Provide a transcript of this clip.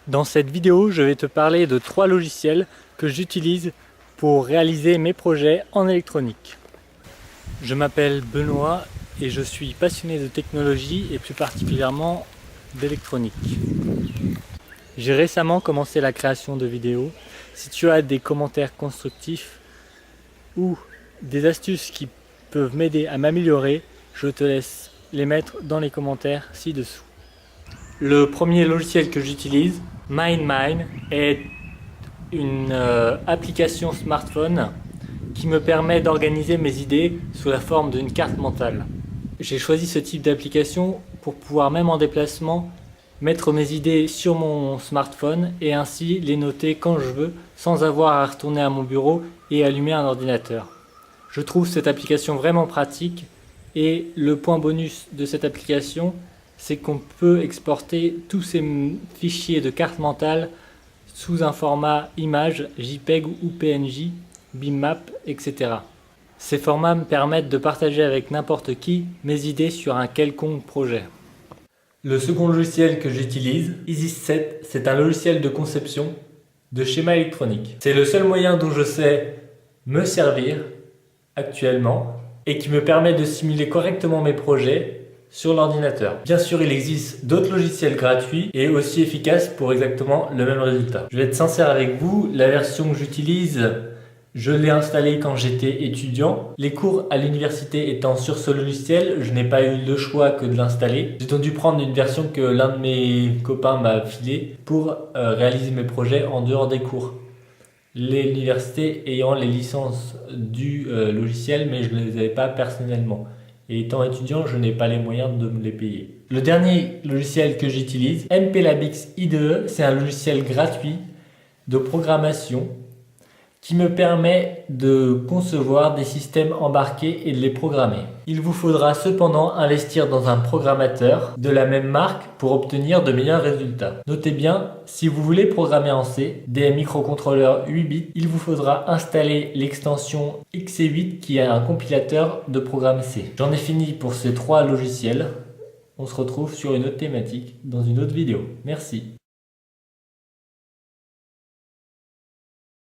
Dans cette vidéo, je vais te parler de 3 logiciels que j'utilise pour réaliser mes projets en électronique. Je m'appelle Benoît et je suis passionné de technologie et plus particulièrement d'électronique. J'ai récemment commencé la création de vidéos. Si tu as des commentaires constructifs ou des astuces qui peuvent m'aider à m'améliorer, je te laisse les mettre dans les commentaires ci-dessous. Le premier logiciel que j'utilise, MindMine, est une application smartphone qui me permet d'organiser mes idées sous la forme d'une carte mentale. J'ai choisi ce type d'application pour pouvoir, même en déplacement, mettre mes idées sur mon smartphone et ainsi les noter quand je veux sans avoir à retourner à mon bureau et allumer un ordinateur. Je trouve cette application vraiment pratique et le point bonus de cette application, c'est qu'on peut exporter tous ces fichiers de carte mentale sous un format image, JPEG ou PNG, Bitmap, etc. Ces formats me permettent de partager avec n'importe qui mes idées sur un quelconque projet. Le second logiciel que j'utilise, EasySet, c'est un logiciel de conception de schéma électronique. C'est le seul moyen dont je sais me servir actuellement et qui me permet de simuler correctement mes projets sur l'ordinateur. Bien sûr, il existe d'autres logiciels gratuits et aussi efficaces pour exactement le même résultat. Je vais être sincère avec vous, la version que j'utilise, je l'ai installée quand j'étais étudiant. Les cours à l'université étant sur ce logiciel, je n'ai pas eu le choix que de l'installer. J'ai donc dû prendre une version que l'un de mes copains m'a filée pour réaliser mes projets en dehors des cours. L'université ayant les licences du logiciel, mais je ne les avais pas personnellement. Et étant étudiant, je n'ai pas les moyens de me les payer. Le dernier logiciel que j'utilise, MPLABX IDE, c'est un logiciel gratuit de programmation qui me permet de concevoir des systèmes embarqués et de les programmer. Il vous faudra cependant investir dans un programmateur de la même marque pour obtenir de meilleurs résultats. Notez bien, si vous voulez programmer en C des microcontrôleurs 8 bits, il vous faudra installer l'extension XC8 qui est un compilateur de programme C. J'en ai fini pour ces 3 logiciels. On se retrouve sur une autre thématique dans une autre vidéo. Merci.